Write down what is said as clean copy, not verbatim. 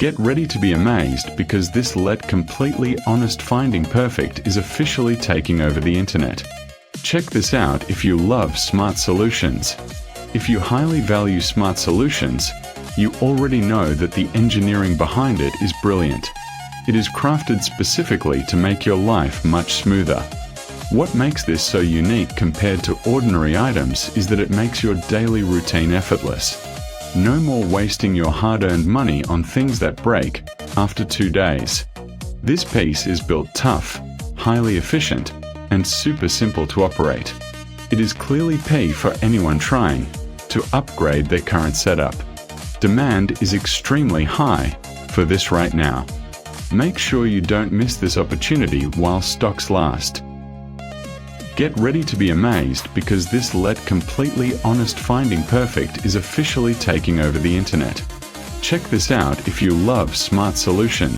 Get ready to be amazed because this Let Completely Honest Finding Perfect is officially taking over the internet. Check this out if you love smart solutions. If you highly value smart solutions, you already know that the engineering behind it is brilliant. It is crafted specifically to make your life much smoother. What makes this so unique compared to ordinary items is that it makes your daily routine effortless. No more wasting your hard-earned money on things that break after 2 days. This piece is built tough, highly efficient, and super simple to operate. It is clearly P for anyone trying to upgrade their current setup. Demand is extremely high for this right now. Make sure you don't miss this opportunity while stocks last. Get ready to be amazed because this Let Completely Honest Finding Perfect is officially taking over the internet. Check this out if you love smart solutions.